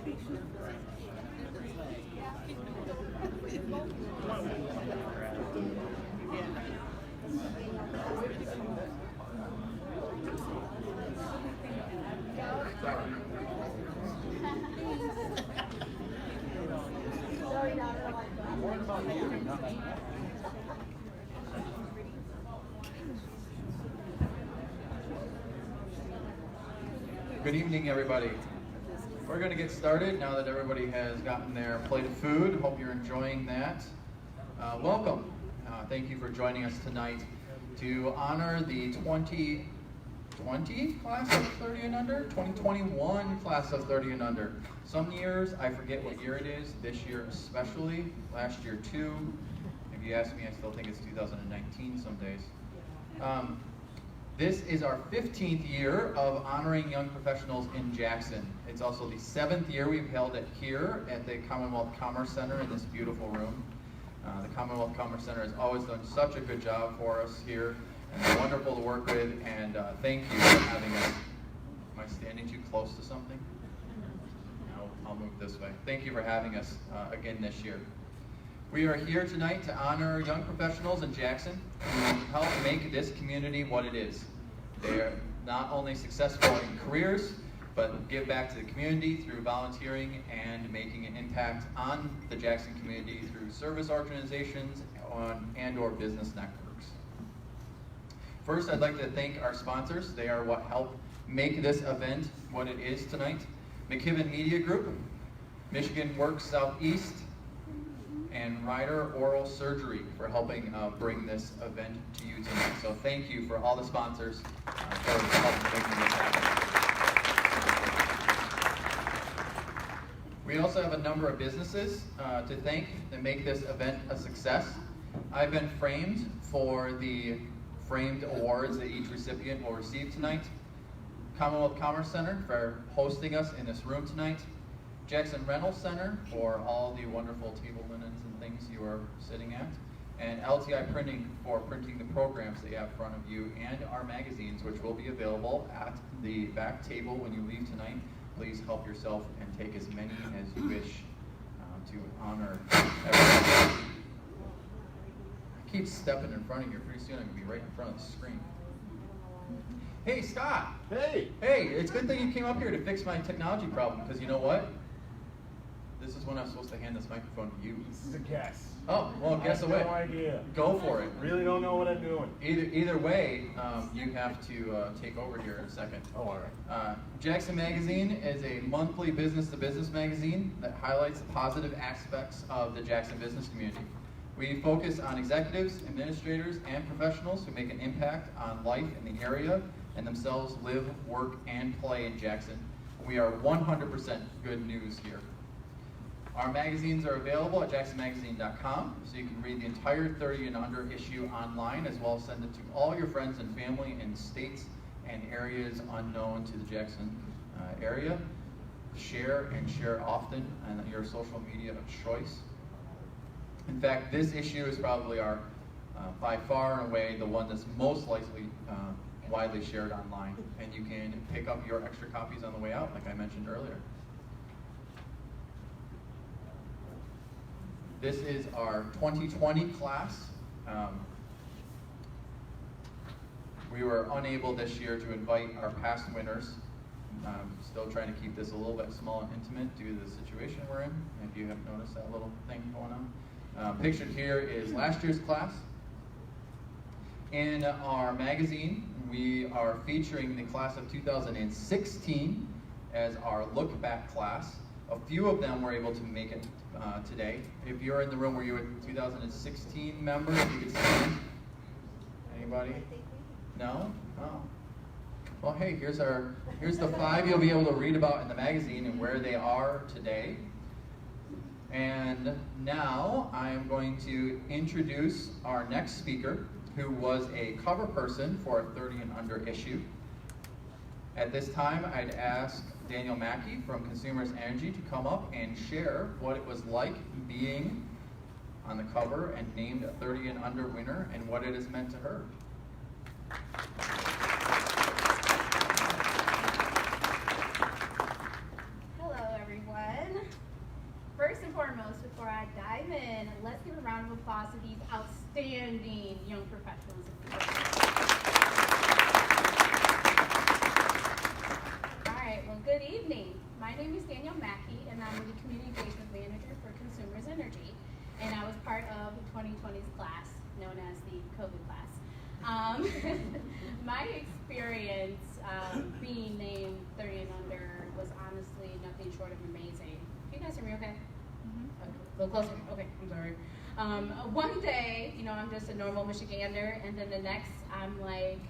Good evening, everybody. We're going to get started now that everybody has gotten their plate of food. Hope you're enjoying that. Welcome. Thank you for joining us tonight to honor the 2020 class of 30 and under, 2021 class of 30 and under. Some years, I forget what year it is, this year especially, last year too. If you ask me, I still think it's 2019 some days. This is our 15th year of honoring young professionals in Jackson. It's also the 7th year we've held it here at the Commonwealth Commerce Center in this beautiful room. The Commonwealth Commerce Center has always done such a good job for us here, and they're wonderful to work with, and thank you for having us. Am I standing too close to something? No, I'll move this way. Thank you for having us again this year. We are here tonight to honor young professionals in Jackson who help make this community what it is. They are not only successful in careers, but give back to the community through volunteering and making an impact on the Jackson community through service organizations and/or business networks. First, I'd like to thank our sponsors. They are what help make this event what it is tonight. McKibben Media Group, Michigan Works Southeast, and Ryder Oral Surgery for helping bring this event to you tonight. So thank you for all the sponsors for helping making this happen. We also have a number of businesses to thank that make this event a success. I've been framed for the framed awards that each recipient will receive tonight. Commonwealth Commerce Center for hosting us in this room tonight. Jackson Rental Center for all the wonderful table linens and things you are sitting at, and LTI Printing for printing the programs that you have in front of you, and our magazines, which will be available at the back table when you leave tonight. Please help yourself and take as many as you wish to honor everyone. I keep stepping in front of you. Pretty soon I'm going to be right in front of the screen. Hey, Scott. Hey. Hey, it's a good thing you came up here to fix my technology problem, because you know what? This is when I'm supposed to hand this microphone to you. This is a guess. Oh, well, guess away. No idea. Go for it. Really don't know what I'm doing. Either way, you have to take over here in a second. Oh, all right. Jackson Magazine is a monthly business-to-business magazine that highlights the positive aspects of the Jackson business community. We focus on executives, administrators, and professionals who make an impact on life in the area and themselves live, work, and play in Jackson. We are 100% good news here. Our magazines are available at jacksonmagazine.com, so you can read the entire 30 and under issue online, as well as send it to all your friends and family in states and areas unknown to the Jackson area. Share and share often on your social media of choice. In fact, this issue is probably our, by far and away, the one that's most likely widely shared online, and you can pick up your extra copies on the way out, like I mentioned earlier. This is our 2020 class. We were unable this year to invite our past winners. Still trying to keep this a little bit small and intimate due to the situation we're in, if you have noticed that little thing going on. Pictured here is last year's class. In our magazine, we are featuring the class of 2016 as our look back class. A few of them were able to make it today. If you're in the room where you were 2016 members, you could stand. Anybody? No? Oh. Well, hey, here's the 5 you'll be able to read about in the magazine and where they are today. And now I am going to introduce our next speaker, who was a cover person for a 30 and under issue. At this time, I'd ask Daniel Mackey from Consumers Energy to come up and share what it was like being on the cover and named a 30 and under winner and what it has meant to her. Hello, everyone. applause to these outstanding young professionals. All right, well, good evening. My name is Danielle Mackey, and I'm the Community Engagement Manager for Consumers Energy, and I was part of the 2020's class, known as the COVID class. My experience being named 30 and under was honestly nothing short of amazing. Can you guys hear me okay? Okay, a little closer. Okay, I'm sorry. One day, I'm just a normal Michigander, and then the next, I'm like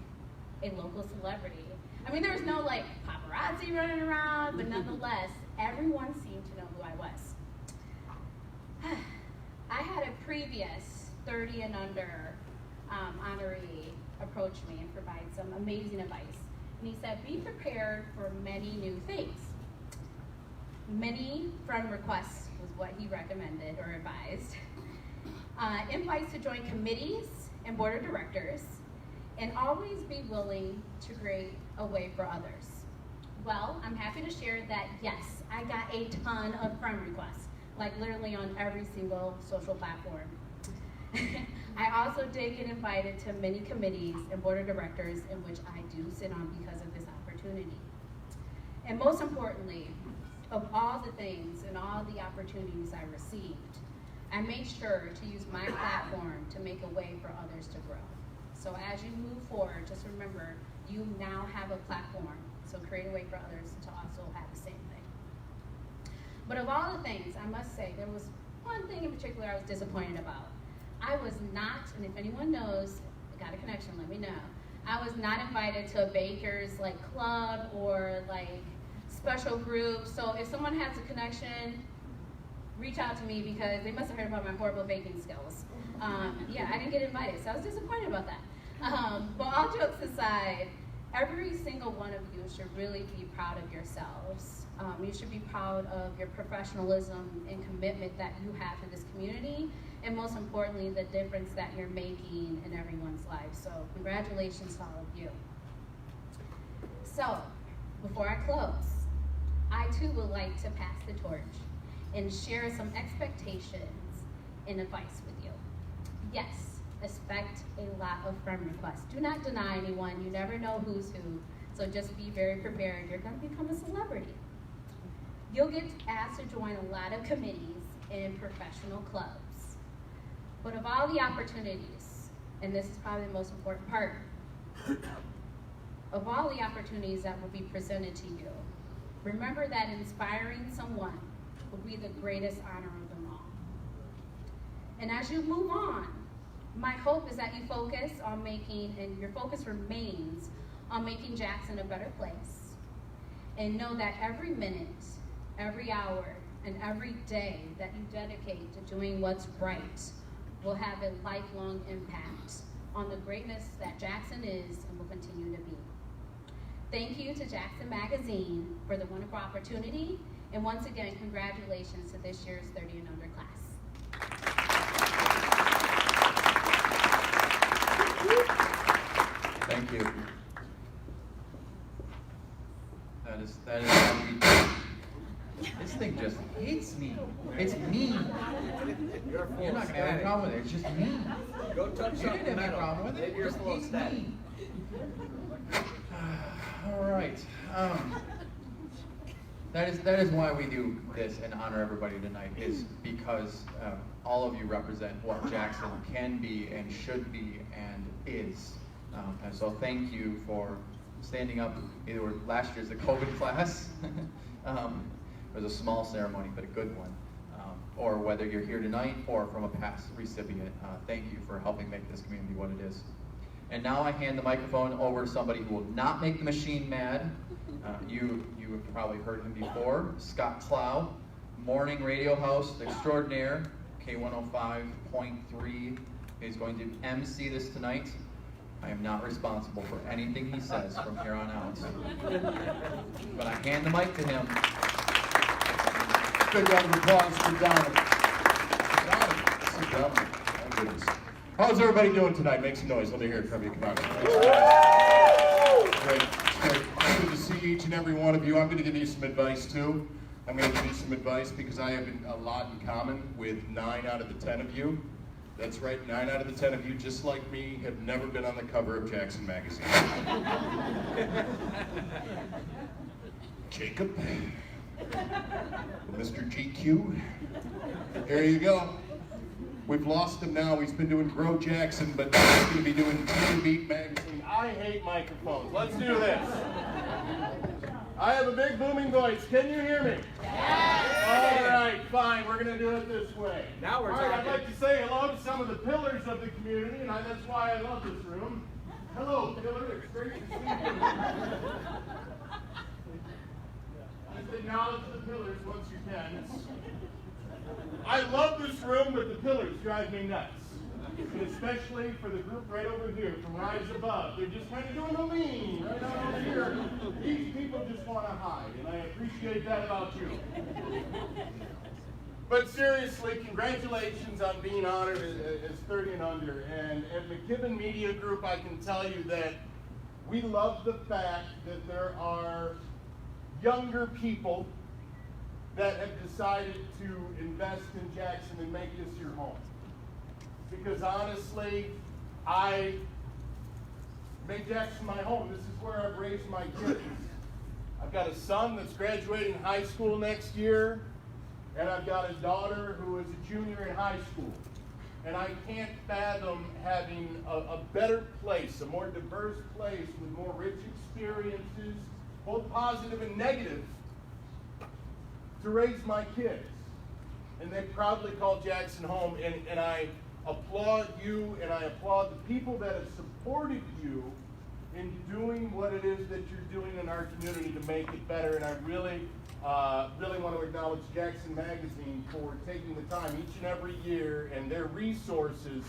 a local celebrity. I mean, there was no like paparazzi running around, but nonetheless, everyone seemed to know who I was. I had a previous 30 and under honoree approach me and provide some amazing advice. And he said, be prepared for many new things. Many friend requests was what he recommended or advised. Invites to join committees and board of directors, and always be willing to create a way for others. Well, I'm happy to share that yes, I got a ton of friend requests, like literally on every single social platform. I also did get invited to many committees and board of directors in which I do sit on because of this opportunity. And most importantly, of all the things and all the opportunities I received, I made sure to use my platform to make a way for others to grow. So as you move forward, just remember, you now have a platform, so create a way for others to also have the same thing. But of all the things, I must say, there was one thing in particular I was disappointed about. I was not, and if anyone knows, got a connection, let me know. I was not invited to a baker's club or special group. So if someone has a connection, reach out to me because they must have heard about my horrible baking skills. Yeah, I didn't get invited, so I was disappointed about that. But all jokes aside, every single one of you should really be proud of yourselves. You should be proud of your professionalism and commitment that you have to this community, and most importantly, the difference that you're making in everyone's life. So congratulations to all of you. So, before I close, I too would like to pass the torch and share some expectations and advice with you. Yes, expect a lot of friend requests. Do not deny anyone. You never know who's who. So just be very prepared. You're going to become a celebrity. You'll get asked to join a lot of committees and professional clubs. But of all the opportunities, and this is probably the most important part, of all the opportunities that will be presented to you, remember that inspiring someone will be the greatest honor of them all. And as you move on, my hope is that you focus on and your focus remains on making Jackson a better place. And know that every minute, every hour, and every day that you dedicate to doing what's right will have a lifelong impact on the greatness that Jackson is and will continue to be. Thank you to Jackson Magazine for the wonderful opportunity, and once again, congratulations to this year's 30 and under class. Thank you. That is how we do. This thing just hates me. It's me. You're not gonna have a problem with it. It's just me. Go touch You something didn't have a metal. problem with it. You're Just full of hates static. me. All right. That is why we do this and honor everybody tonight, is because all of you represent what Jackson can be and should be and is. And so thank you for standing up. Either last year's the COVID class. It was a small ceremony, but a good one. Or whether you're here tonight or from a past recipient, thank you for helping make this community what it is. And now I hand the microphone over to somebody who will not make the machine mad. You have probably heard him before, Scott Clow, morning radio host extraordinaire, K105.3. He's going to MC this tonight. I am not responsible for anything he says from here on out. But I hand the mic to him. Big round of applause for Donald. Sit down. My goodness. How's everybody doing tonight? Make some noise. Let me hear it from you. Come on. Great. It's good to see each and every one of you. I'm going to give you some advice too. I'm going to give you some advice because I have a lot in common with 9 out of the 10 of you. That's right, 9 out of the 10 of you, just like me, have never been on the cover of Jackson Magazine. Jacob, Mr. GQ, here you go. We've lost him now. He's been doing Grow Jackson, but now he's going to be doing Teen Beat Magazine. I hate microphones. Let's do this. I have a big booming voice. Can you hear me? Yes. All right, fine. We're going to do it this way. Now we're All right, talking. I'd like to say hello to some of the pillars of the community, and that's why I love this room. Hello, pillar. It's great to see you. Just acknowledge the pillars once you can. I love this room, but the pillars drive me nuts. And especially for the group right over here from Rise Above. They're just kind of doing the lean right on over here. These people just want to hide, and I appreciate that about you. But seriously, congratulations on being honored as 30 and under. And at McKibben Media Group, I can tell you that we love the fact that there are younger people that have decided to invest in Jackson and make this your home. Because honestly, I made Jackson my home. This is where I've raised my kids. I've got a son that's graduating high school next year, and I've got a daughter who is a junior in high school. And I can't fathom having a better place, a more diverse place with more rich experiences, both positive and negative, to raise my kids. And they proudly call Jackson home, and I applaud you, and I applaud the people that have supported you in doing what it is that you're doing in our community to make it better. And I really want to acknowledge Jackson Magazine for taking the time each and every year and their resources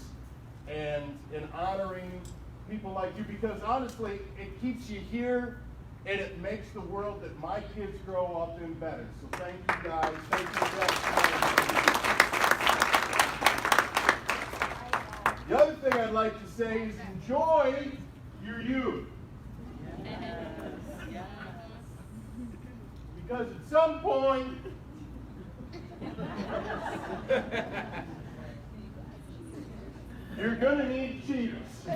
and honoring people like you, because honestly, it keeps you here and it makes the world that my kids grow up in better. So thank you guys. Thank you, Jackson. The other thing I'd like to say is enjoy your youth. Because at some point, you're going to need Cheetos.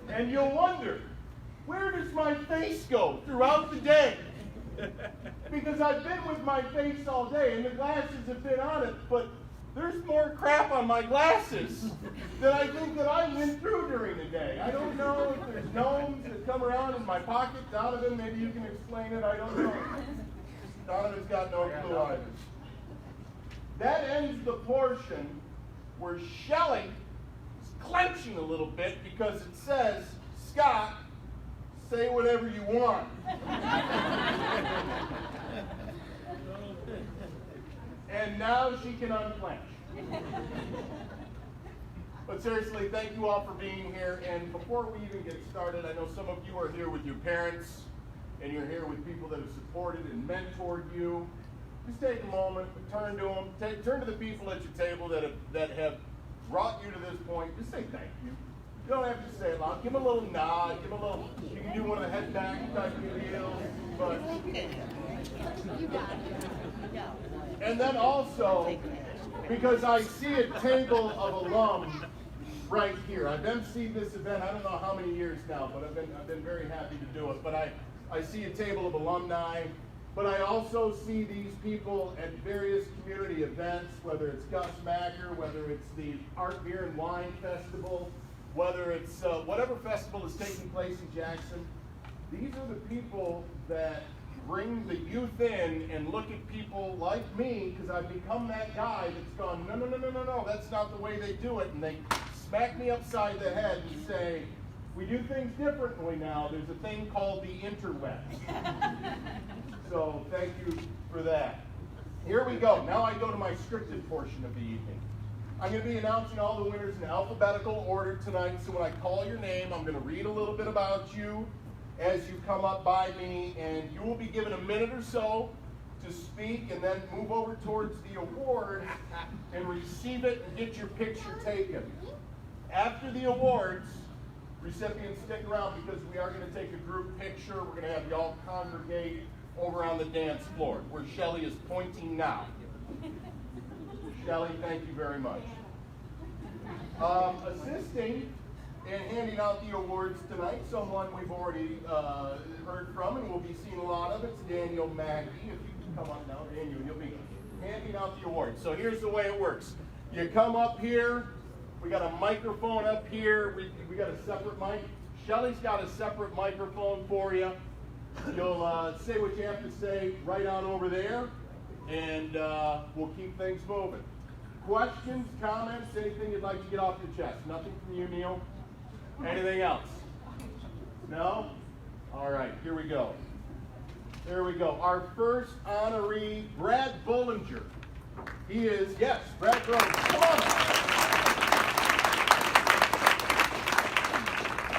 And you'll wonder, where does my face go throughout the day? Because I've been with my face all day, and the glasses have been on it, but there's more crap on my glasses than I think that I went through during the day. I don't know if there's gnomes that come around in my pocket. Donovan, maybe you can explain it. I don't know. Donovan's got no clue either. That ends the portion where Shelley is clenching a little bit because it says, Scott, say whatever you want. And now she can unclench. But seriously, thank you all for being here. And before we even get started, I know some of you are here with your parents, and you're here with people that have supported and mentored you. Just take a moment, turn to them, turn to the people at your table that have brought you to this point. Just say thank you. You don't have to say it loud. Give them a little nod. Give them a little. You can do one of the head back type of deals. But and then also, because I see a table of alums right here. I've emceed this event, I don't know how many years now, but I've been very happy to do it. But I see a table of alumni, but I also see these people at various community events, whether it's Gus Macker, whether it's the Art, Beer, and Wine Festival, whether it's whatever festival is taking place in Jackson. These are the people that bring the youth in and look at people like me, because I've become that guy that's gone, no, that's not the way they do it. And they smack me upside the head and say, we do things differently now. There's a thing called the interwebs. So thank you for that. Here we go. Now I go to my scripted portion of the evening. I'm going to be announcing all the winners in alphabetical order tonight. So when I call your name, I'm going to read a little bit about you as you come up by me, and you will be given a minute or so to speak and then move over towards the award and receive it and get your picture taken. After the awards, recipients stick around because we are going to take a group picture. We're going to have y'all congregate over on the dance floor where Shelley is pointing now. Shelley, thank you very much. Assisting and handing out the awards tonight, someone we've already heard from and we'll be seeing a lot of, it's Daniel Mackey. If you can come on now, Daniel, you'll be handing out the awards. So here's the way it works. You come up here, we got a microphone up here, we got a separate mic. Shelly's got a separate microphone for you. You'll say what you have to say right on over there, and we'll keep things moving. Questions, comments, anything you'd like to get off your chest? Nothing from you, Neil? Anything else? No? All right, here we go. There we go. Our first honoree, Brad Bullinger. He is, yes, Brad Bullinger. Come on.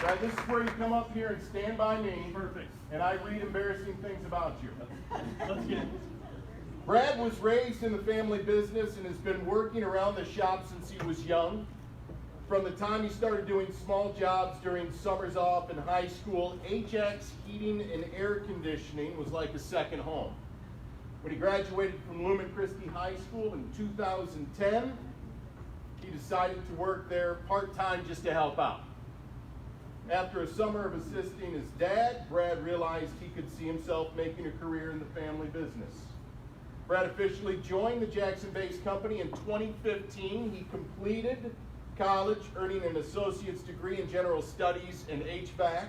Brad, this is where you come up here and stand by me. Perfect. And I read embarrassing things about you. Let's get it. Brad was raised in the family business and has been working around the shop since he was young. From the time he started doing small jobs during summers off in high school, Ajax Heating and Air Conditioning was like a second home. When he graduated from Lumen Christi High School in 2010, he decided to work there part-time just to help out. After a summer of assisting his dad, Brad realized he could see himself making a career in the family business. Brad officially joined the Jackson-based company in 2015. He completed college, earning an associate's degree in general studies in HVAC.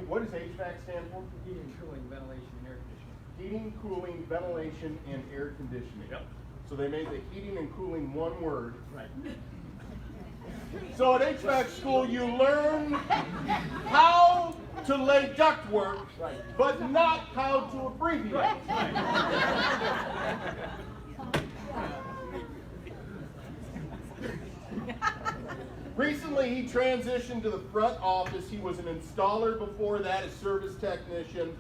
What does HVAC stand for? Heating, cooling, ventilation, and air conditioning. Heating, cooling, ventilation, and air conditioning. Yep. So they made the heating and cooling one word. Right. So at HVAC school, you learn how to lay ductwork, but not how to abbreviate. Recently, he transitioned to the front office. He was an installer before that, a service technician.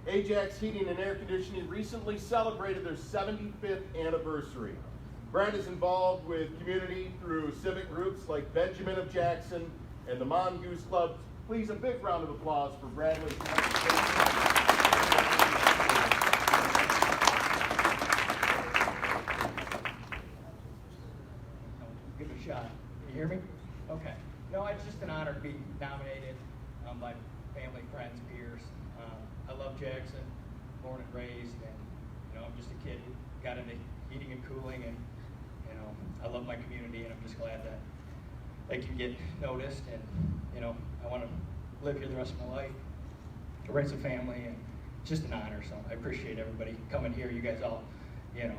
Ajax Heating and Air Conditioning recently celebrated their 75th anniversary. Brad is involved with community through civic groups like Benjamin of Jackson and the Mongoose Club. Please, a big round of applause for Bradley. Give it a shot. Can you hear me? Okay. No, it's just an honor to be nominated by family, friends, peers. I love Jackson, born and raised, and I'm just a kid who got into heating and cooling, and I love my community, and I'm just glad that I can get noticed, and I want to live here the rest of my life, to raise a family, and it's just an honor. So I appreciate everybody coming here. You guys all, it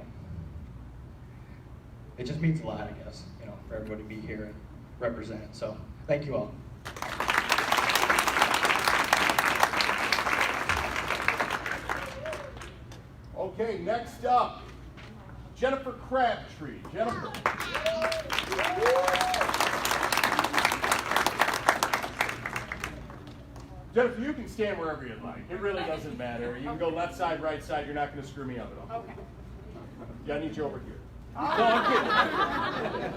just means a lot, I guess, for everybody to be here and represent. So thank you all. Okay, next up, Jennifer Crabtree. Jennifer. Jennifer, you can stand wherever you'd like. It really doesn't matter. You can go left side, right side. You're not going to screw me up at all. Okay. Yeah, I need you over here. No, I'm kidding.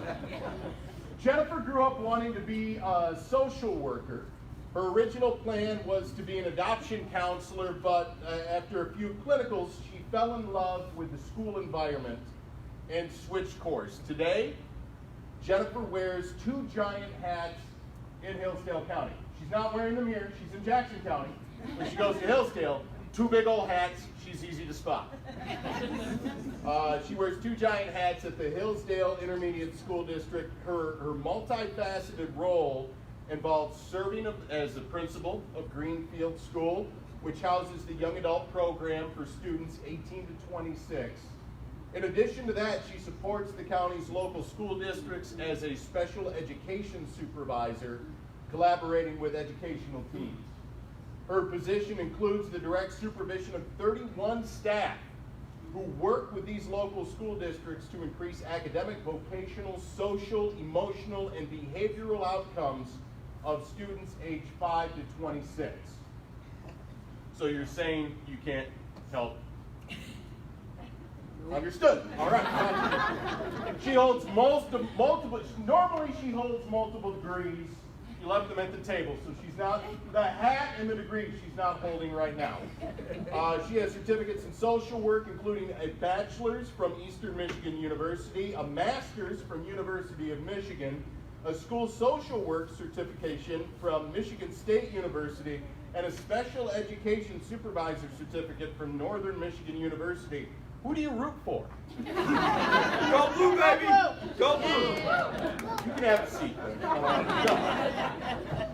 Jennifer grew up wanting to be a social worker. Her original plan was to be an adoption counselor, but after a few clinicals, she fell in love with the school environment and switched course. Today, Jennifer wears 2 giant hats in Hillsdale County. She's not wearing them here. She's in Jackson County. When she goes to Hillsdale, 2 big old hats. She's easy to spot. She wears 2 giant hats at the Hillsdale Intermediate School District. Her multifaceted role involves serving as the principal of Greenfield School, which houses the young adult program for students 18 to 26. In addition to that, she supports the county's local school districts as a special education supervisor, collaborating with educational teams. Her position includes the direct supervision of 31 staff who work with these local school districts to increase academic, vocational, social, emotional, and behavioral outcomes of students aged 5 to 26. So you're saying you can't help? Understood. All right. She holds multiple. Normally, she holds multiple degrees. She left them at the table, so she's not, the hat and the degree she's not holding right now. She has certificates in social work, including a bachelor's from Eastern Michigan University, a master's from University of Michigan, a school social work certification from Michigan State University, and a special education supervisor certificate from Northern Michigan University. Who do you root for? Go blue, baby! Go blue! You can have a seat.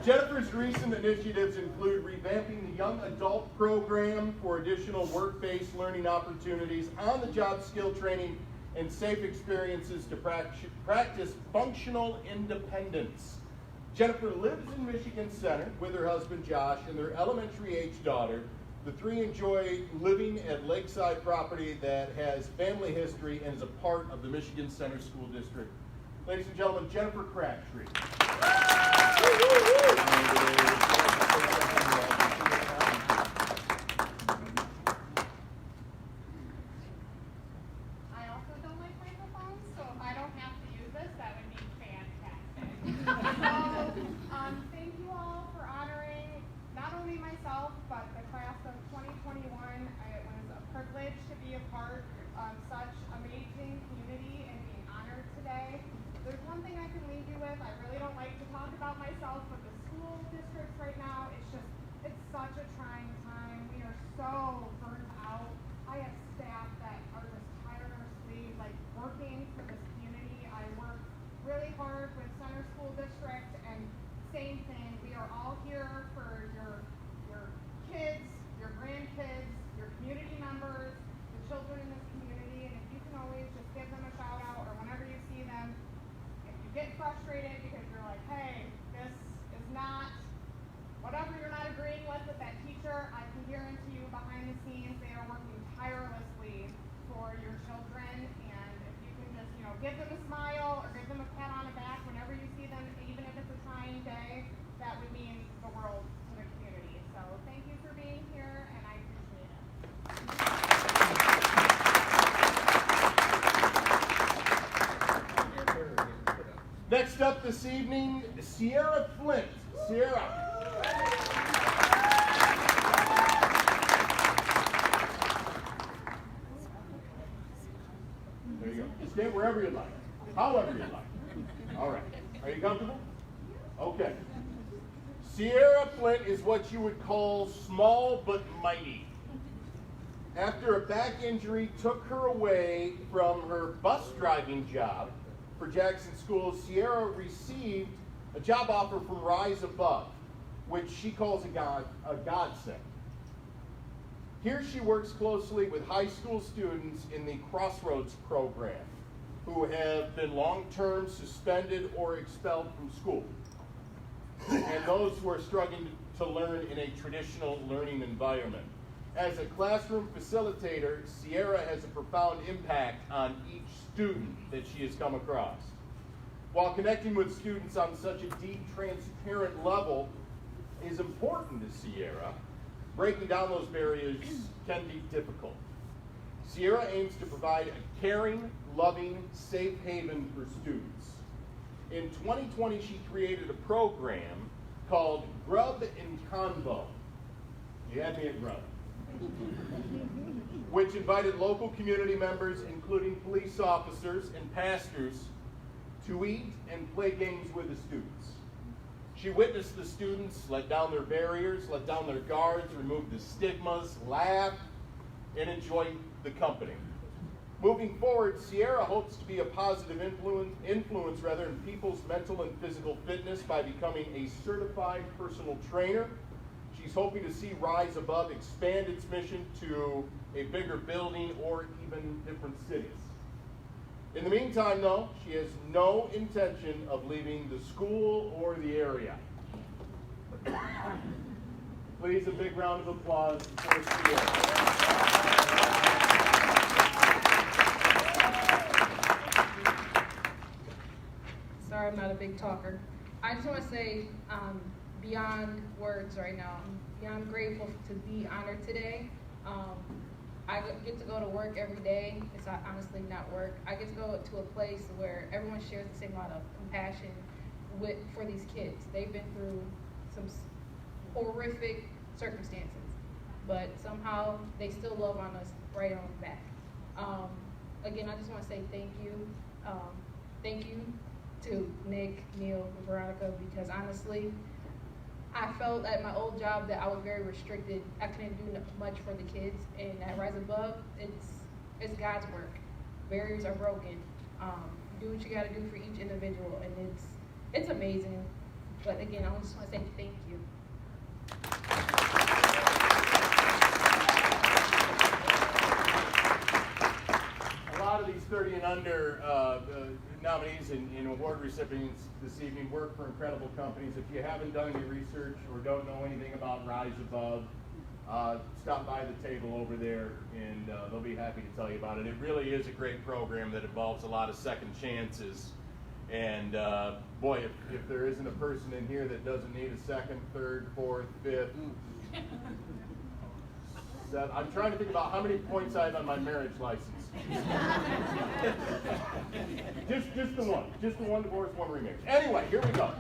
Jennifer's recent initiatives include revamping the young adult program for additional work-based learning opportunities, on-the-job skill training, and safe experiences to practice functional independence. Jennifer lives in Michigan Center with her husband Josh and their elementary-age daughter. The three enjoy living at lakeside property that has family history and is a part of the Michigan Center School District. Ladies and gentlemen, Jennifer Crabtree. I also don't like microphones, so if I don't have to use this, that would be fantastic. So, thank you all for honoring not only myself, but the class of 2021. It was a privilege to be a part of such amazing community and being honored today. There's one thing I can leave you with. I really don't like to talk about myself, but the school districts right now, it's such a trying time. We are so burnt out. I have staff that are just tirelessly working for this community. I work really hard with Center School District, and same thing. We are all here for your kids, your grandkids, your community members, the children in this community, and if you can always just give them a shout out or whenever you see them, if you get frustrated because you're like, hey, this is not, whatever you're not agreeing with that teacher, I can guarantee you behind the scenes they are working tirelessly for your children, and if you can just, give them a smile or give them a pat on the back whenever you see them, even if it's a trying day, that would mean the world to the community. So thank you for being here, and I appreciate it. Next up this evening, Sierra Flint. Sierra. There you go. Stand wherever you like, however you like. All right. Are you comfortable? Okay. Sierra Flint is what you would call small but mighty. After a back injury took her away from her bus driving job for Jackson Schools, Sierra received a job offer from Rise Above, which she calls a godsend. Here she works closely with high school students in the Crossroads program who have been long-term suspended or expelled from school, and those who are struggling to learn in a traditional learning environment. As a classroom facilitator, Sierra has a profound impact on each student that she has come across. While connecting with students on such a deep, transparent level is important to Sierra, breaking down those barriers can be difficult. Sierra aims to provide a caring, loving, safe haven for students. In 2020, she created a program called Grub and Convo. You had me at Grub. Which invited local community members, including police officers and pastors, to eat and play games with the students. She witnessed the students let down their barriers, let down their guards, remove the stigmas, laugh, and enjoy the company. Moving forward, Sierra hopes to be a positive influence in people's mental and physical fitness by becoming a certified personal trainer. She's hoping to see Rise Above expand its mission to a bigger building or even different cities. In the meantime, though, she has no intention of leaving the school or the area. Please, a big round of applause for Sierra. Sorry, I'm not a big talker. I just want to say, beyond words right now, I'm beyond grateful to be honored today. I get to go to work every day. It's honestly not work. I get to go to a place where everyone shares the same amount of compassion for these kids. They've been through some horrific circumstances, but somehow they still love on us right on back. Again, I just want to say thank you. Thank you to Nick, Neil, and Veronica, because honestly, I felt at my old job that I was very restricted. I couldn't do much for the kids, and at Rise Above, it's God's work. Barriers are broken. Do what you got to do for each individual, and it's amazing. But again, I just want to say thank you. A lot of these 30 and under nominees and award recipients this evening work for incredible companies. If you haven't done any research or don't know anything about Rise Above, stop by the table over there and they'll be happy to tell you about it. It really is a great program that involves a lot of second chances. And boy, if there isn't a person in here that doesn't need a second, third, fourth, fifth, I'm trying to think about how many points I have on my marriage license. just the one divorce, one remarriage. Anyway, here we go.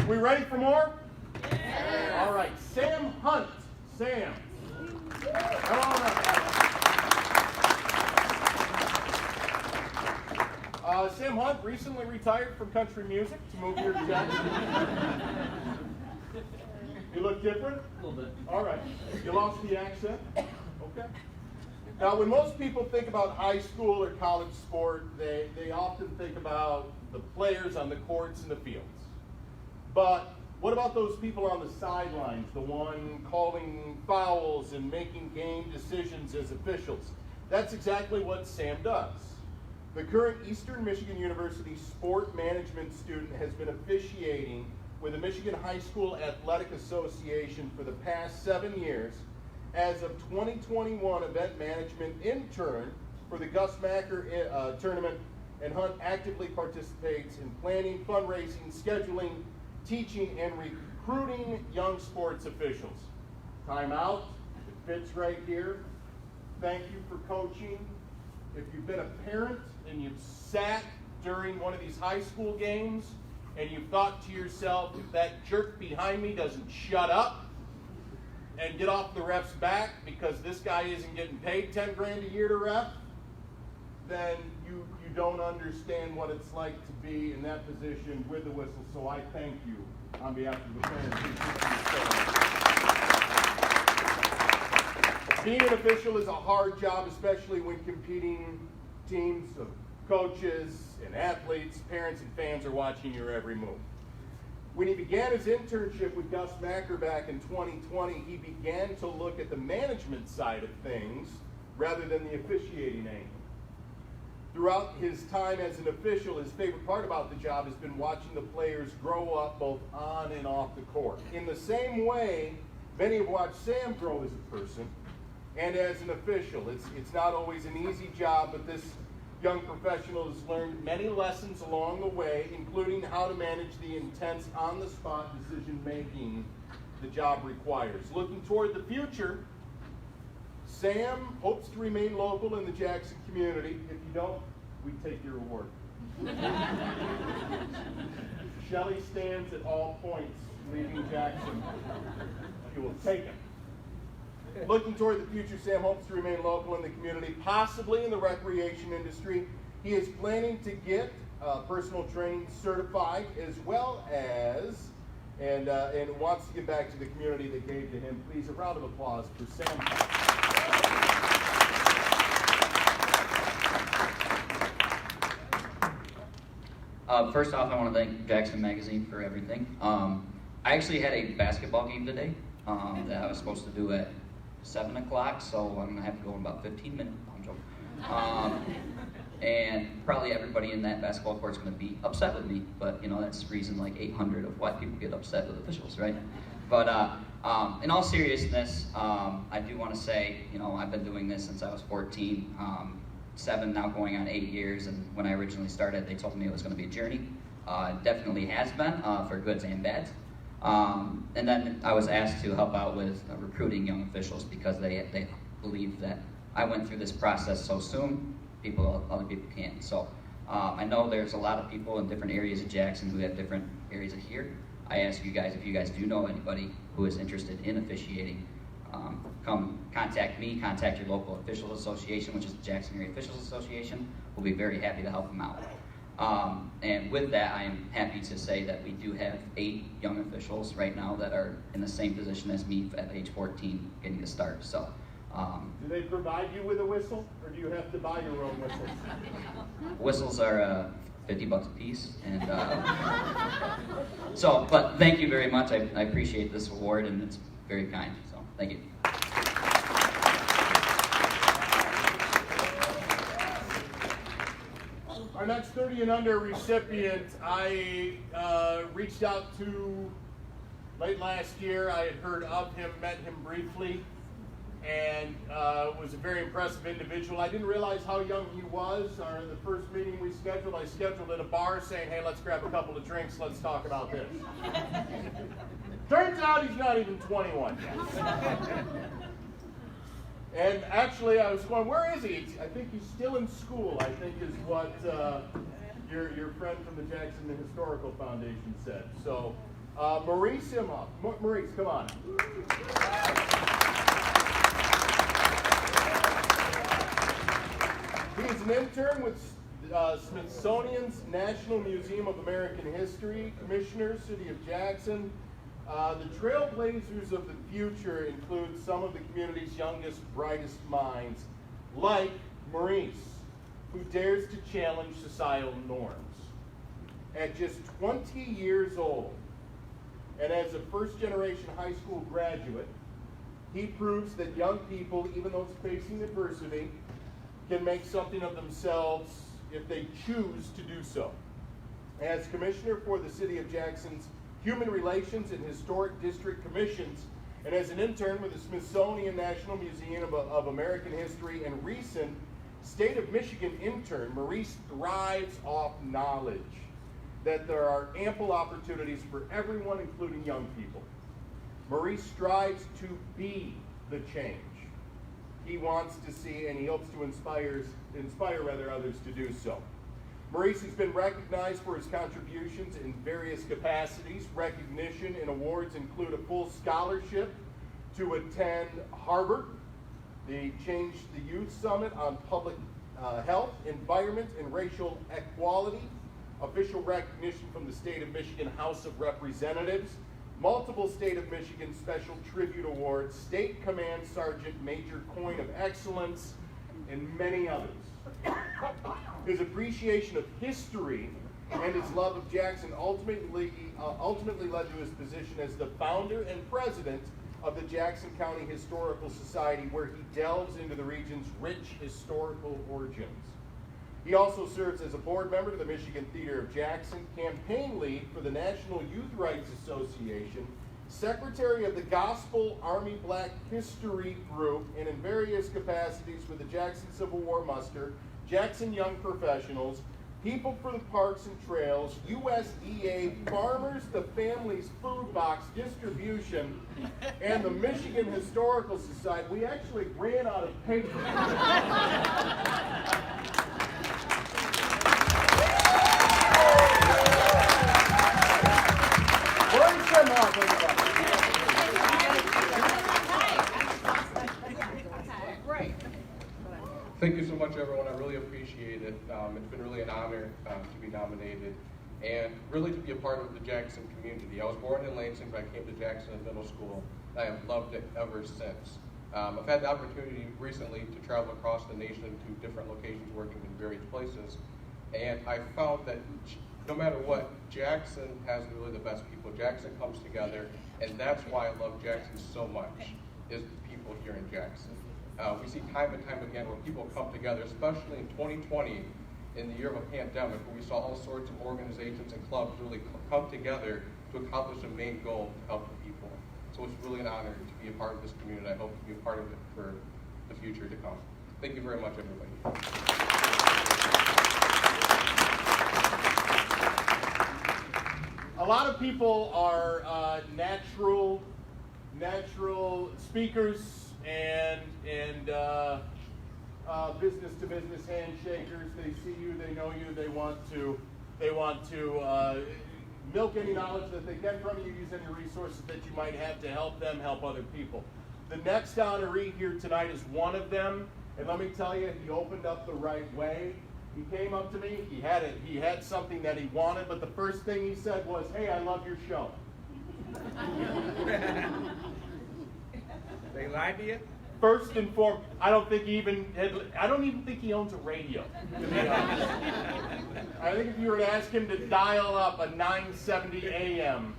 We ready for more? Yeah. All right, Sam Hunt. Sam. Come on up. Sam Hunt recently retired from country music to move here to Jackson. You look different? A little bit. All right. You lost the accent? Okay. Now, when most people think about high school or college sport, they often think about the players on the courts and the fields. But what about those people on the sidelines, the one calling fouls and making game decisions as officials? That's exactly what Sam does. The current Eastern Michigan University sport management student has been officiating with the Michigan High School Athletic Association for the past 7 years as of 2021 event management intern for the Gus Macker tournament, and Hunt actively participates in planning, fundraising, scheduling, teaching, and recruiting young sports officials. Time out, it fits right here. Thank you for coaching. If you've been a parent and you've sat during one of these high school games and you've thought to yourself, if that jerk behind me doesn't shut up and get off the ref's back because this guy isn't getting paid 10 grand a year to ref, then you don't understand what it's like to be in that position with the whistle. So I thank you on behalf of the parents. Being an official is a hard job, especially when competing teams of coaches and athletes, parents and fans are watching your every move. When he began his internship with Gus Macker back in 2020, he began to look at the management side of things rather than the officiating angle. Throughout his time as an official, his favorite part about the job has been watching the players grow up both on and off the court. In the same way, many have watched Sam grow as a person and as an official. It's not always an easy job, but this young professional has learned many lessons along the way, including how to manage the intense on-the-spot decision-making the job requires. Looking toward the future, Sam hopes to remain local in the Jackson community. If you don't, we take your award. Shelley stands at all points leaving Jackson. You will take him. Looking toward the future, Sam hopes to remain local in the community, possibly in the recreation industry. He is planning to get personal training certified, as well as, and wants to give back to the community that gave to him. Please, a round of applause for Sam. First off, I want to thank Jackson Magazine for everything. I actually had a basketball game today that I was supposed to do at 7 o'clock, so I'm going to have to go in about 15 minutes. I'm joking. And probably everybody in that basketball court is going to be upset with me, but you know, that's reason like 800 of why people get upset with officials, right? But in all seriousness, I do want to say, you know, I've been doing this since I was 14, 7 now going on 8 years, and when I originally started, they told me it was going to be a journey. It definitely has been, for goods and bads. And then I was asked to help out with recruiting young officials because they believe that I went through this process so soon, other people can't. So I know there's a lot of people in different areas of Jackson who have different areas of here. I ask you guys, if you guys do know anybody who is interested in officiating, come contact me, contact your local officials association, which is the Jackson Area Officials Association. We'll be very happy to help them out. And with that, I am happy to say that we do have 8 young officials right now that are in the same position as me at age 14 getting to start. So, Do they provide you with a whistle, or do you have to buy your own whistles? whistles are $50 a piece. And so, but thank you very much. I appreciate this award, and it's very kind. So, thank you. Our next 30 and under recipient, I reached out to late last year. I had heard of him, met him briefly, and was a very impressive individual. I didn't realize how young he was. The first meeting we scheduled, I scheduled at a bar saying, hey, let's grab a couple of drinks, let's talk about this. Turns out he's not even 21 yet. And actually, I was going, where is he? I think he's still in school, I think is what your friend from the Jackson Historical Foundation said. So, Maurice Imhoff. Maurice, come on. He is an intern with Smithsonian's National Museum of American History, Commissioner, City of Jackson. The trailblazers of the future include some of the community's youngest, brightest minds, like Maurice, who dares to challenge societal norms. At just 20 years old, and as a first-generation high school graduate, he proves that young people, even those facing adversity, can make something of themselves if they choose to do so. As Commissioner for the City of Jackson's Human Relations and Historic District Commissions, and as an intern with the Smithsonian National Museum of American History and recent State of Michigan intern, Maurice thrives off knowledge that there are ample opportunities for everyone, including young people. Maurice strives to be the change he wants to see, and he hopes to inspire others to do so. Maurice has been recognized for his contributions in various capacities. Recognition and awards include a full scholarship to attend Harvard, the Change the Youth Summit on Public Health, Environment, and Racial Equality, official recognition from the State of Michigan House of Representatives, multiple State of Michigan Special Tribute Awards, State Command Sergeant Major Coin of Excellence, and many others. His appreciation of history and his love of Jackson ultimately led to his position as the founder and president of the Jackson County Historical Society, where he delves into the region's rich historical origins. He also serves as a board member to the Michigan Theater of Jackson, campaign lead for the National Youth Rights Association, secretary of the Gospel Army Black History Group, and in various capacities with the Jackson Civil War Muster, Jackson Young Professionals, People for the Parks and Trails, USEA, Farmers to Families Food Box Distribution, and the Michigan Historical Society. We actually ran out of paper. Maurice Imhoff, everybody. Thank you so much, everyone. I really appreciate it. It's been really an honor to be nominated and really to be a part of the Jackson community. I was born in Lansing, but I came to Jackson Middle School. I have loved it ever since. I've had the opportunity recently to travel across the nation to different locations, working in various places, and I found that no matter what, Jackson has really the best people. Jackson comes together, and that's why I love Jackson so much, is the people here in Jackson. We see time and time again where people come together, especially in 2020, in the year of a pandemic, where we saw all sorts of organizations and clubs really come together to accomplish a main goal to help the people. So it's really an honor to be a part of this community. I hope to be a part of it for the future to come. Thank you very much, everybody. A lot of people are natural speakers and business-to-business handshakers. They see you, they know you, they want to milk any knowledge that they can from you, use any resources that you might have to help them help other people. The next honoree here tonight is one of them, and let me tell you, he opened up the right way. He came up to me, he had something that he wanted, but the first thing he said was, "Hey, I love your show." They lied to you? First and foremost, I don't even think he owns a radio, to be honest. I think if you were to ask him to dial up a 970 AM,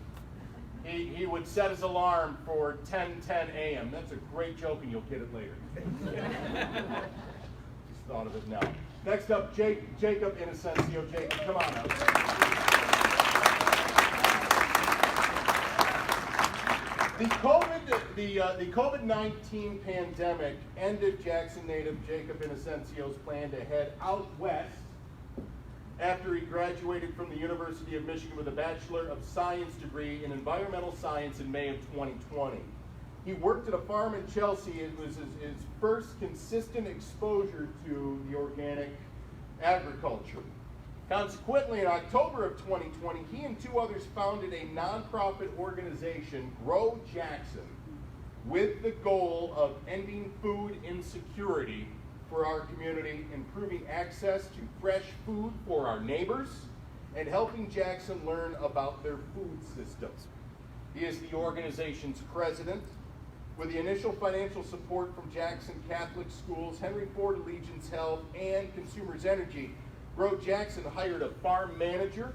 he would set his alarm for 10:10 AM. That's a great joke, and you'll get it later. Just thought of it now. Next up, Jacob Inocencio. Jacob, come on up. The COVID-19 pandemic ended Jackson native Jacob Inocencio's plan to head out west after he graduated from the University of Michigan with a Bachelor of Science degree in Environmental Science in May of 2020. He worked at a farm in Chelsea. It was his first consistent exposure to the organic agriculture. Consequently, in October of 2020, he and two others founded a nonprofit organization, Grow Jackson, with the goal of ending food insecurity for our community, improving access to fresh food for our neighbors, and helping Jackson learn about their food systems. He is the organization's president. With the initial financial support from Jackson Catholic Schools, Henry Ford Allegiance Health, and Consumers Energy, Grow Jackson hired a farm manager,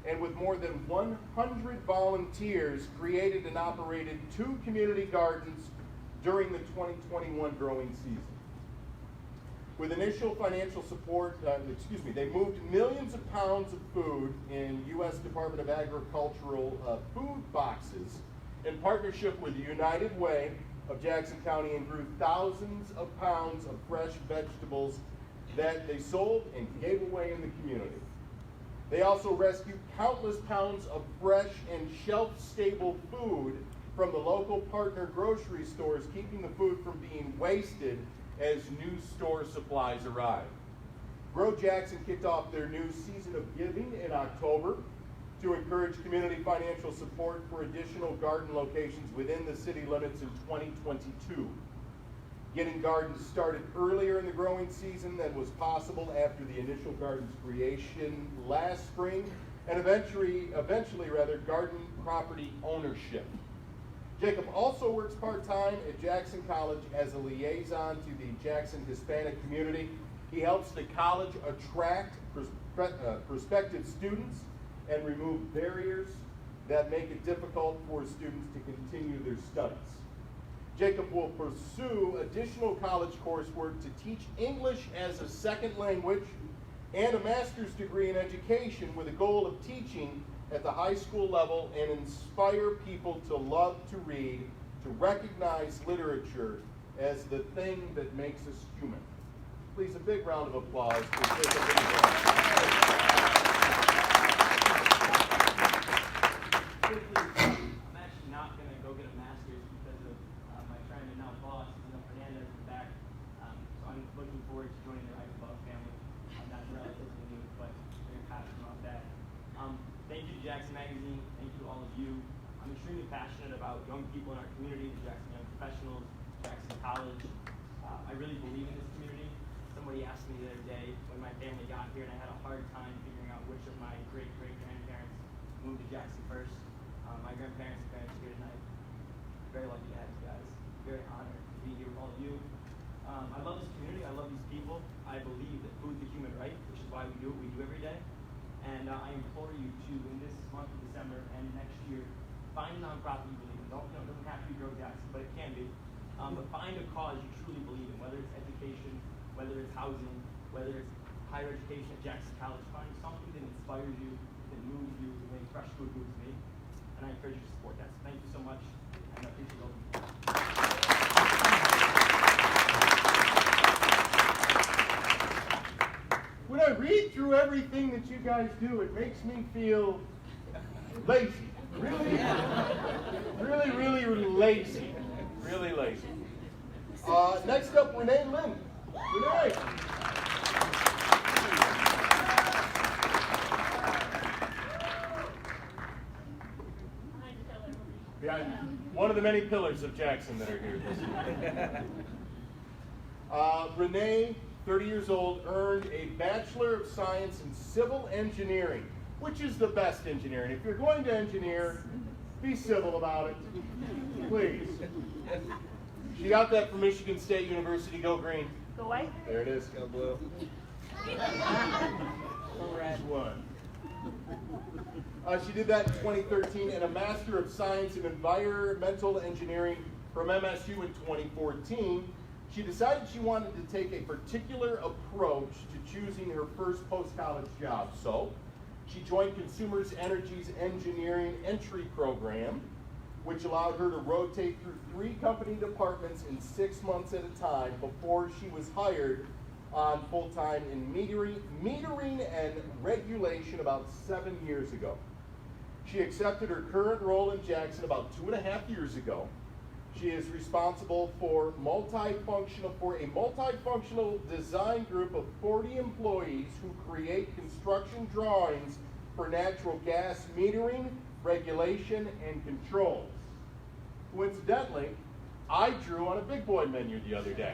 and with more than 100 volunteers, created and operated 2 community gardens during the 2021 growing season. With initial financial support, they moved millions of pounds of food in U.S. Department of Agricultural food boxes in partnership with the United Way of Jackson County, and grew thousands of pounds of fresh vegetables that they sold and gave away in the community. They also rescued countless pounds of fresh and shelf-stable food from the local partner grocery stores, keeping the food from being wasted as new store supplies arrived. Grow Jackson kicked off their new season of giving in October to encourage community financial support for additional garden locations within the city limits in 2022. Getting gardens started earlier in the growing season than was possible after the initial garden's creation last spring, and eventually garden property ownership. Jacob also works part-time at Jackson College as a liaison to the Jackson Hispanic community. He helps the college attract prospective students and remove barriers that make it difficult for students to continue their studies. Jacob will pursue additional college coursework to teach English as a second language and a master's degree in education, with a goal of teaching at the high school level and inspire people to love to read, to recognize literature as the thing that makes us human. Please, a big round of applause for Jacob. I'm actually not going to go get a master's because of my friend and now boss, Fernandez, is back. So I'm looking forward to joining the Eichenbach family. I'm not relatively new, but very passionate about that. Thank you to Jackson Magazine. Thank you to all of you. I'm extremely passionate about young people in our community, the Jackson Young Professionals, Jackson College. I really believe in this community. Somebody asked me the other day when my family got here, and I had a hard time figuring out which of my great-great-grandparents moved to Jackson first. My grandparents and parents here tonight. Very lucky to have you guys. Very honored to be here with all of you. I love this community. I love these people. I believe that food's a human right, which is why we do what we do every day. And I implore you to, in this month of December and next year, find a nonprofit you believe in. It doesn't have to be Grow Jackson, but it can be. But find a cause you truly believe in, whether it's education, whether it's housing, whether it's higher education at Jackson College. Find something that inspires you, that moves you, the way fresh food moves me. And I encourage you to support that. So thank you so much, and I appreciate all of you. When I read through everything that you guys do, it makes me feel lazy. Really lazy. Really lazy. Next up, Renee Lynn. Renee. got one of the many pillars of Jackson that are here this morning. Renee, 30 years old, earned a Bachelor of Science in Civil Engineering, which is the best engineering. If you're going to engineer, be civil about it, please. She got that from Michigan State University. Go green. Go white. There it is. Go blue. Red one. She did that in 2013 and a Master of Science in Environmental Engineering from MSU in 2014. She decided she wanted to take a particular approach to choosing her first post-college job. So she joined Consumers Energy's engineering entry program, which allowed her to rotate through 3 company departments in 6 months at a time before she was hired on full-time in metering and regulation about 7 years ago. She accepted her current role in Jackson about 2.5 years ago. She is responsible for a multifunctional design group of 40 employees who create construction drawings for natural gas metering, regulation, and controls. Coincidentally, I drew on a big boy menu the other day.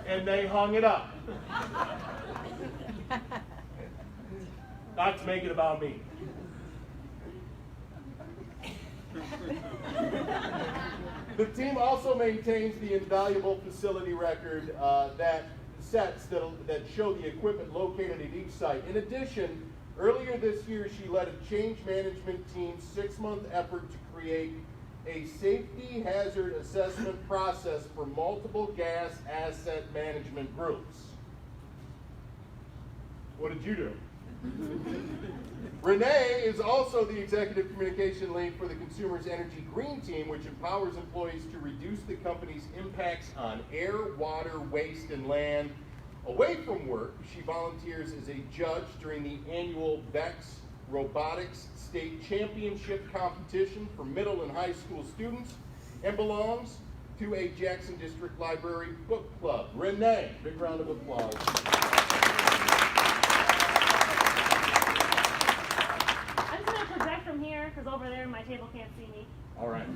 And they hung it up. Not to make it about me. The team also maintains the invaluable facility record that show the equipment located at each site. In addition, earlier this year, she led a change management team's 6-month effort to create a safety hazard assessment process for multiple gas asset management groups. What did you do? Renee is also the executive communication lead for the Consumers Energy Green Team, which empowers employees to reduce the company's impacts on air, water, waste, and land. Away from work, she volunteers as a judge during the annual BEX Robotics State Championship competition for middle and high school students and belongs to a Jackson District Library book club. Renee, big round of applause. I'm just going to project from here because over there my table can't see me. All right.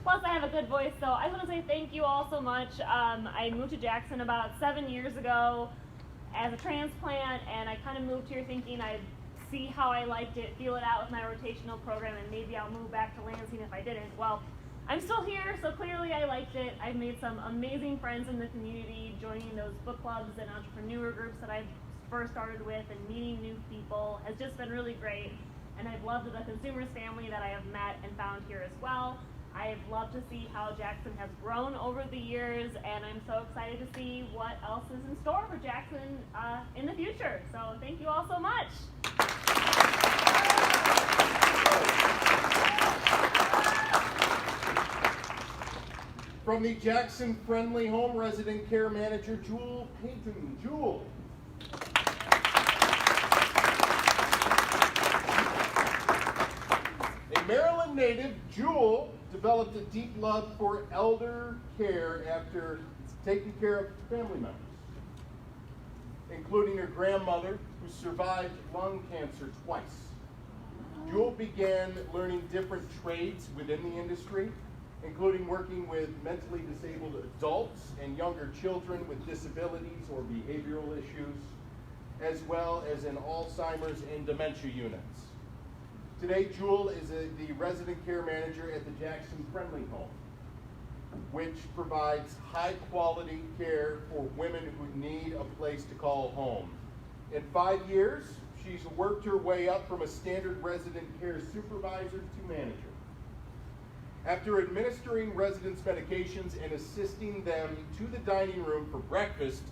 Plus, I have a good voice, so I just want to say thank you all so much. I moved to Jackson about 7 years ago as a transplant, and I kind of moved here thinking I'd see how I liked it, feel it out with my rotational program, and maybe I'll move back to Lansing if I didn't. Well, I'm still here, so clearly I liked it. I've made some amazing friends in the community, joining those book clubs and entrepreneur groups that I first started with, and meeting new people has just been really great. And I've loved the Consumers family that I have met and found here as well. I've loved to see how Jackson has grown over the years, and I'm so excited to see what else is in store for Jackson in the future. So thank you all so much. From the Jackson Friendly Home Resident Care Manager, Jewel Payton. Jewel. A Maryland native, Jewel developed a deep love for elder care after taking care of family members, including her grandmother, who survived lung cancer twice. Jewel began learning different trades within the industry, including working with mentally disabled adults and younger children with disabilities or behavioral issues, as well as in Alzheimer's and dementia units. Today, Jewel is the resident care manager at the Jackson Friendly Home, which provides high-quality care for women who need a place to call home. In 5 years, she's worked her way up from a standard resident care supervisor to manager. After administering residents' medications and assisting them to the dining room for breakfast,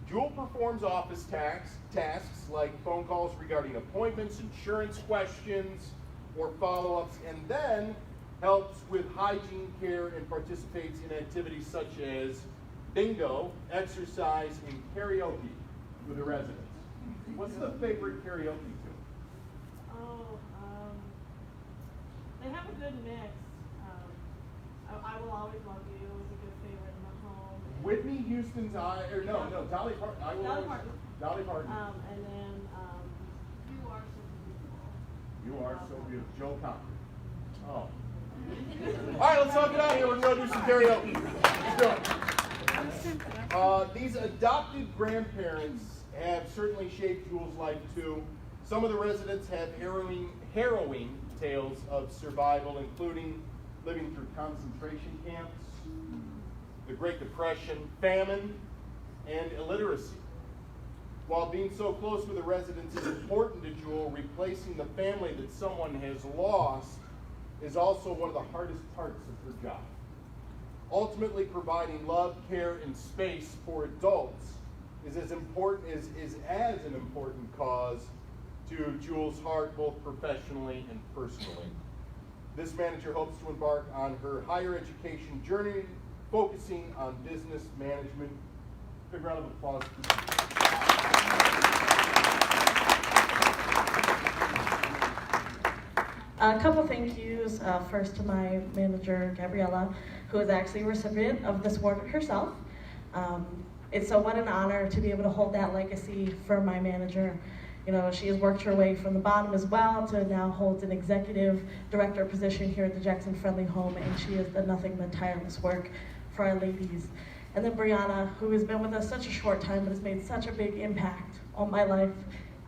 Jewel performs office tasks like phone calls regarding appointments, insurance questions, or follow-ups, and then helps with hygiene care and participates in activities such as bingo, exercise, and karaoke with the residents. What's the favorite karaoke tune? They have a good mix. I Will Always Love You was a good favorite in the home. Whitney Houston's Dolly Parton. Dolly Parton. Dolly Parton. And then You Are So Beautiful. You Are So Beautiful. Joe Cocker. Oh. All right, let's talk it out here. We're going to do some karaoke. Let's do it. These adopted grandparents have certainly shaped Jules' life too. Some of the residents have harrowing tales of survival, including living through concentration camps, the Great Depression, famine, and illiteracy. While being so close with the residents is important to Jewel, replacing the family that someone has lost is also one of the hardest parts of her job. Ultimately, providing love, care, and space for adults is as an important cause to Jewel's heart, both professionally and personally. This manager hopes to embark on her higher education journey, focusing on business management. Big round of applause. A couple thank yous. First to my manager, Gabriella, who is actually a recipient of this award herself. It's what an honor to be able to hold that legacy for my manager. You know, she has worked her way from the bottom as well to now hold an executive director position here at the Jackson Friendly Home, and she has done nothing but tireless work for our ladies. And then Brianna, who has been with us such a short time but has made such a big impact on my life.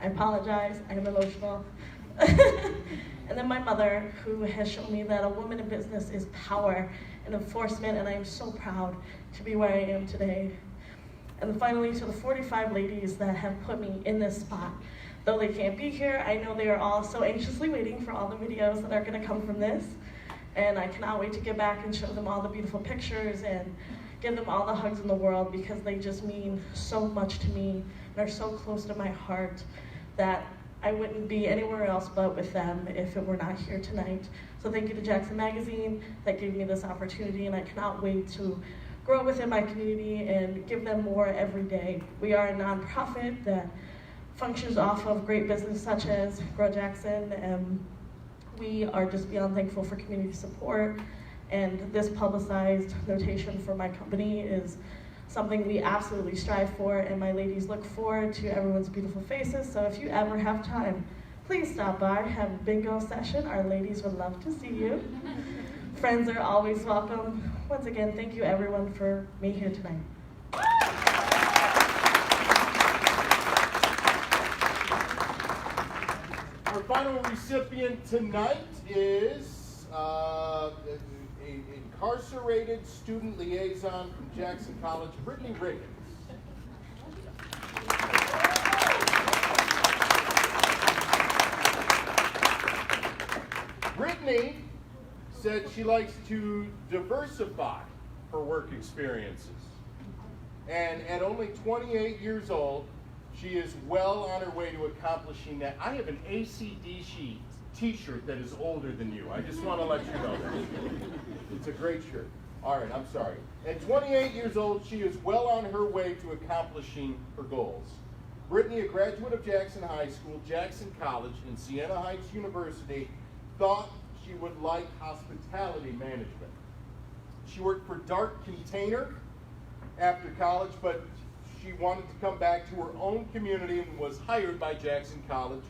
I apologize, I am emotional. And then my mother, who has shown me that a woman in business is power and enforcement, and I am so proud to be where I am today. And then finally, to the 45 ladies that have put me in this spot. Though they can't be here, I know they are all so anxiously waiting for all the videos that are going to come from this. And I cannot wait to get back and show them all the beautiful pictures and give them all the hugs in the world, because they just mean so much to me and are so close to my heart that I wouldn't be anywhere else but with them if it were not here tonight. So thank you to Jackson Magazine that gave me this opportunity, and I cannot wait to grow within my community and give them more every day. We are a nonprofit that functions off of great business such as Grow Jackson, and we are just beyond thankful for community support. And this publicized notation for my company is something we absolutely strive for, and my ladies look forward to everyone's beautiful faces. So if you ever have time, please stop by, have a bingo session. Our ladies would love to see you. Friends are always welcome. Once again, thank you everyone for being here tonight. Our final recipient tonight is an incarcerated student liaison from Jackson College, Brittany Riggins. Brittany said she likes to diversify her work experiences. And at only 28 years old, she is well on her way to accomplishing that. I have an AC/DC t-shirt that is older than you. I just want to let you know that. It's a great shirt. All right, I'm sorry. At 28 years old, she is well on her way to accomplishing her goals. Brittany, a graduate of Jackson High School, Jackson College, and Siena Heights University, thought she would like hospitality management. She worked for Dart Container after college, but she wanted to come back to her own community and was hired by Jackson College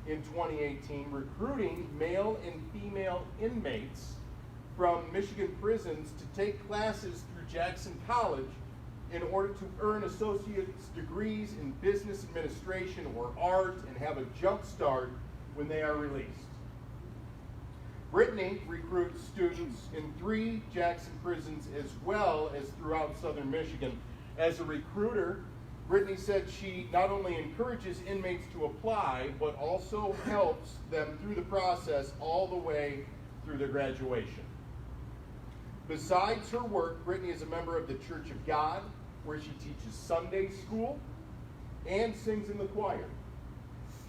in 2018, recruiting male and female inmates from Michigan prisons to take classes through Jackson College in order to earn associate's degrees in business administration or art and have a jump start when they are released. Brittany recruits students in 3 Jackson prisons as well as throughout southern Michigan. As a recruiter, Brittany said she not only encourages inmates to apply, but also helps them through the process all the way through their graduation. Besides her work, Brittany is a member of the Church of God, where she teaches Sunday school and sings in the choir.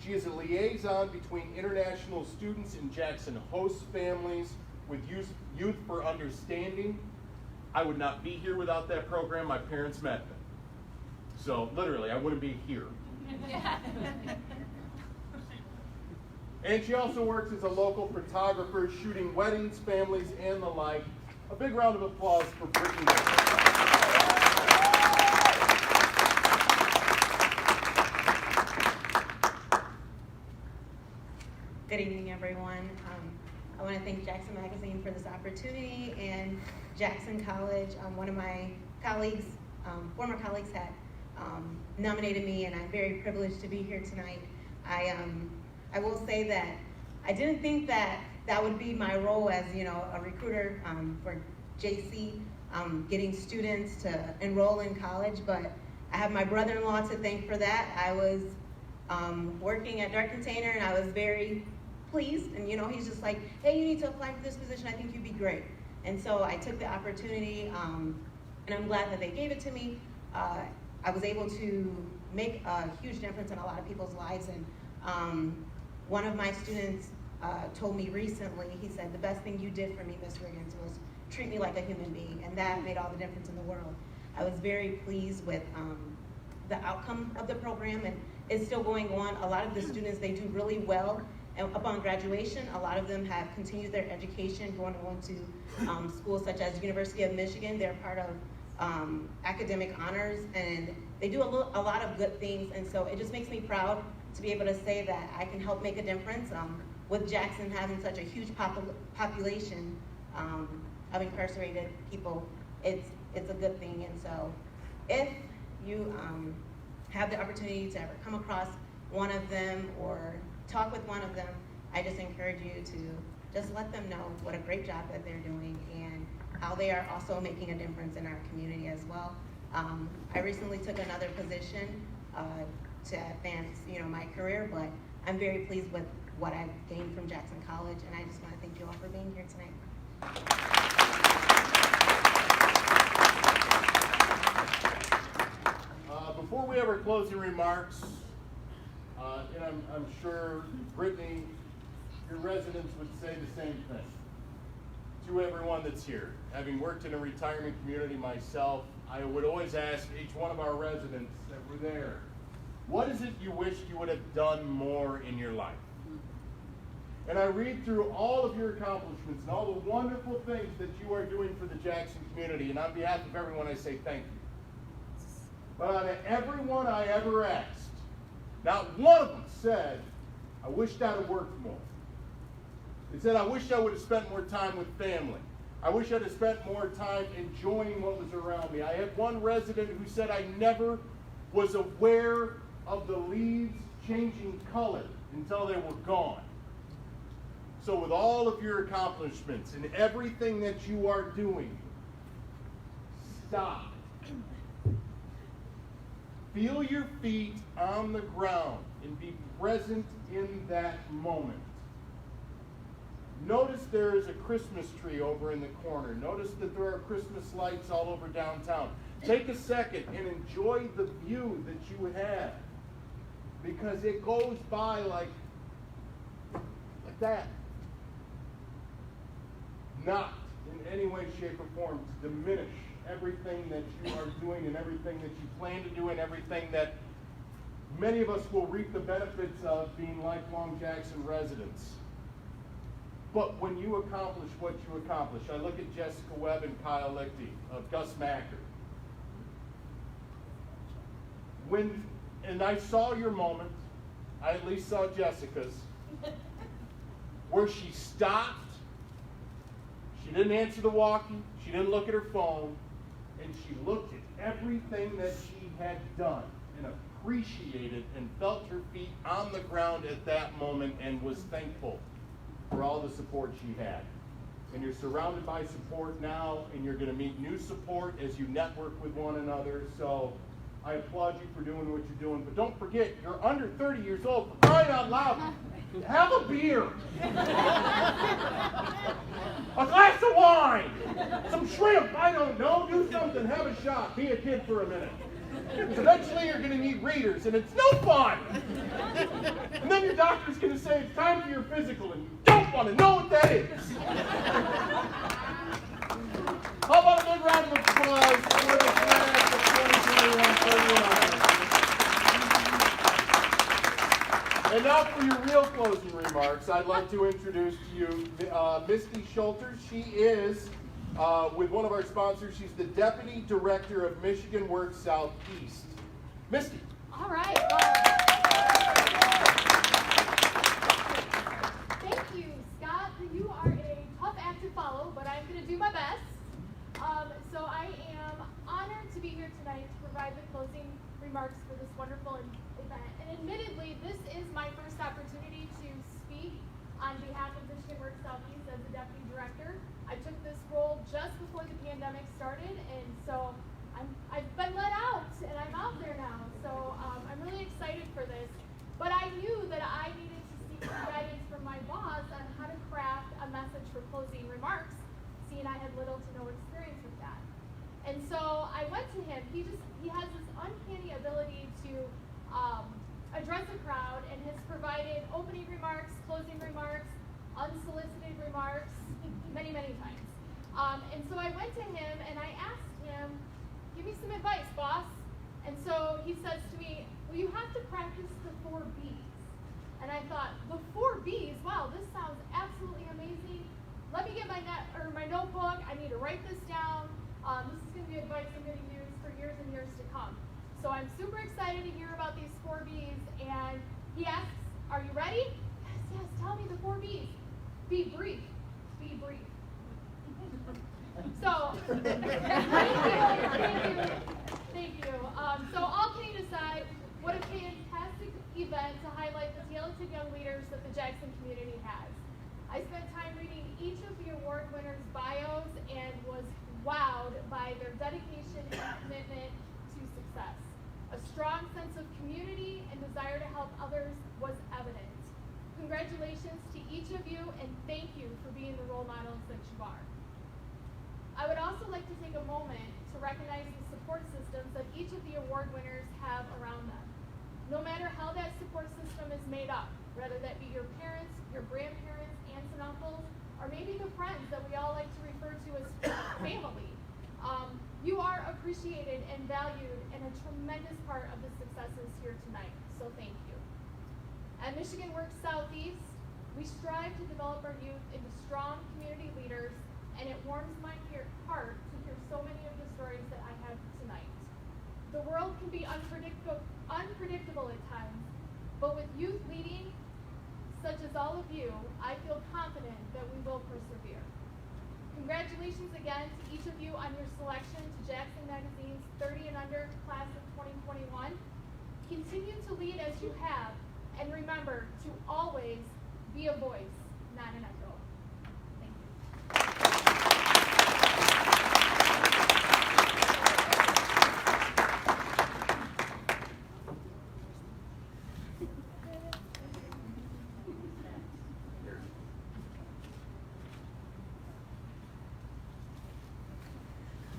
She is a liaison between international students in Jackson host families with Youth for Understanding. I would not be here without that program. My parents met them. So literally, I wouldn't be here. And she also works as a local photographer, shooting weddings, families, and the like. A big round of applause for Brittany. Good evening, everyone. I want to thank Jackson Magazine for this opportunity, and Jackson College. One of my colleagues, former colleagues, had nominated me, and I'm very privileged to be here tonight. I will say that I didn't think that that would be my role as, you know, a recruiter for JC, getting students to enroll in college, but I have my brother-in-law to thank for that. I was working at Dark Container, and I was very pleased, and you know, he's just like, hey, you need to apply for this position, I think you'd be great. And so I took the opportunity, and I'm glad that they gave it to me. I was able to make a huge difference in a lot of people's lives, and one of my students told me recently, he said, the best thing you did for me, Ms. Riggins, was treat me like a human being, and that made all the difference in the world. I was very pleased with the outcome of the program, and it's still going on. A lot of the students, they do really well, and upon graduation, a lot of them have continued their education, going on to schools such as University of Michigan. They're part of academic honors, and they do a lot of good things, and so it just makes me proud to be able to say that I can help make a difference. With Jackson having such a huge population of incarcerated people, it's a good thing. And so if you have the opportunity to ever come across one of them or talk with one of them, I just encourage you to just let them know what a great job that they're doing and how they are also making a difference in our community as well. I recently took another position to advance, you know, my career, but I'm very pleased with what I've gained from Jackson College, and I just want to thank you all for being here tonight. Before we have our closing remarks, and I'm sure Brittany, your residents would say the same thing to everyone that's here. Having worked in a retirement community myself, I would always ask each one of our residents that were there, what is it you wish you would have done more in your life? And I read through all of your accomplishments and all the wonderful things that you are doing for the Jackson community, and on behalf of everyone, I say thank you. But out of everyone I ever asked, not one of them said, I wished I'd have worked more. They said, I wish I would have spent more time with family. I wish I'd have spent more time enjoying what was around me. I had one resident who said, I never was aware of the leaves changing color until they were gone. So with all of your accomplishments and everything that you are doing, stop. Feel your feet on the ground and be present in that moment. Notice there is a Christmas tree over in the corner. Notice that there are Christmas lights all over downtown. Take a second and enjoy the view that you have, because it goes by like that. Not in any way, shape, or form to diminish everything that you are doing and everything that you plan to do and everything that many of us will reap the benefits of being lifelong Jackson residents. But when you accomplish what you accomplish, I look at Jessica Webb and Kyle Lichty, Gus Macker. And I saw your moment, I at least saw Jessica's, where she stopped, she didn't answer the walkie, she didn't look at her phone, and she looked at everything that she had done and appreciated and felt her feet on the ground at that moment and was thankful for all the support she had. And you're surrounded by support now, and you're going to meet new support as you network with one another. So I applaud you for doing what you're doing. But don't forget, you're under 30 years old. For crying out loud, have a beer. A glass of wine. Some shrimp. I don't know. Do something. Have a shot. Be a kid for a minute. Because eventually you're going to need readers, and it's no fun. And then your doctor's going to say it's time for your physical, and you don't want to know what that is. How about a big round of applause for the class of 2021? And now for your real closing remarks, I'd like to introduce to you Misty Schulter. She is with one of our sponsors. She's the Deputy Director of Michigan Works Southeast. Misty. All right. Thank you, Scott. You are a active follow, but I'm going to do my best. So I am honored to be here tonight to provide the closing remarks for this wonderful event. And admittedly, this is my first opportunity to speak on behalf of Michigan Works Southeast as the deputy director. I took this role just before the pandemic started, and so I've been let out, and I'm out there now. So I'm really excited for this. But I knew that I needed to seek guidance from my boss on how to craft a message for closing remarks, seeing I had little to no experience with that. And so I went to him. He has this uncanny ability to address a crowd and has provided opening remarks, closing remarks, unsolicited remarks many, many times. And so I went to him and I asked him, give me some advice, boss. And so he says to me, well, you have to practice the 4 B's. And I thought, the 4 B's? Wow, this sounds absolutely amazing. Let me get my notebook. I need to write this down. This is going to be advice I'm going to use for years and years to come. So I'm super excited to hear about these 4 B's. And he asks, are you ready? Yes, tell me the 4 B's. Be brief. Be brief. So, thank you. So all kidding aside, what a fantastic event to highlight the talented young leaders that the Jackson community has. I spent time reading each of the award winners' bios and was wowed by their dedication and commitment to success. A strong sense of community and desire to help others was evident. Congratulations to each of you, and thank you for being the role models that you are. I would also like to take a moment to recognize the support systems that each of the award winners have around them. No matter how that support system is made up, whether that be your parents, your grandparents, aunts and uncles, or maybe the friends that we all like to refer to as family, you are appreciated and valued and a tremendous part of the successes here tonight, so thank you. At Michigan Works Southeast, we strive to develop our youth into strong community leaders, and it warms my heart to hear so many of the stories that I have tonight. The world can be unpredictable at times, but with youth leading, such as all of you, I feel confident that we will persevere. Congratulations again to each of you on your selection to Jackson Magazine's 30 and Under class of 2021. Continue to lead as you have, and remember to always be a voice, not an echo. Thank you.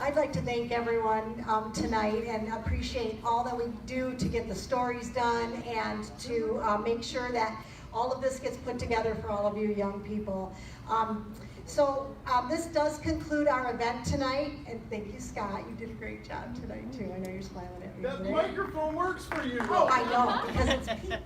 I'd like to thank everyone tonight and appreciate all that we do to get the stories done and to make sure that all of this gets put together for all of you young people. So this does conclude our event tonight, and thank you, Scott. You did a great job tonight too. I know you're smiling at me. That microphone works for you. Oh, I know, because it's pink.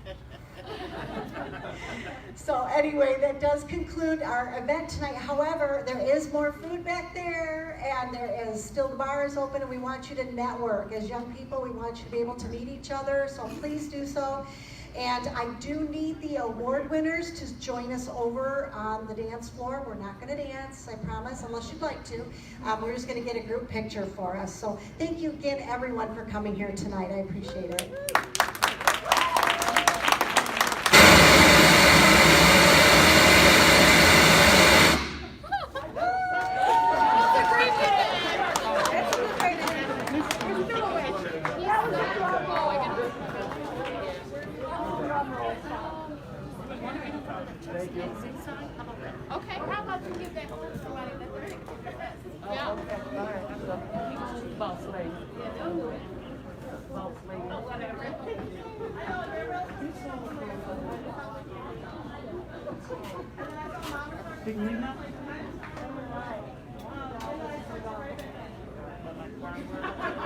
So anyway, that does conclude our event tonight. However, there is more food back there, and there is still, the bar is open, and we want you to network. As young people, we want you to be able to meet each other, so please do so. And I do need the award winners to join us over on the dance floor. We're not going to dance, I promise, unless you'd like to. We're just going to get a group picture for us. So thank you again, everyone, for coming here tonight. I appreciate it. Okay, how about you give that to somebody that they're yeah. Boss lady. Boss lady. Oh, whatever. Big Nina? Oh,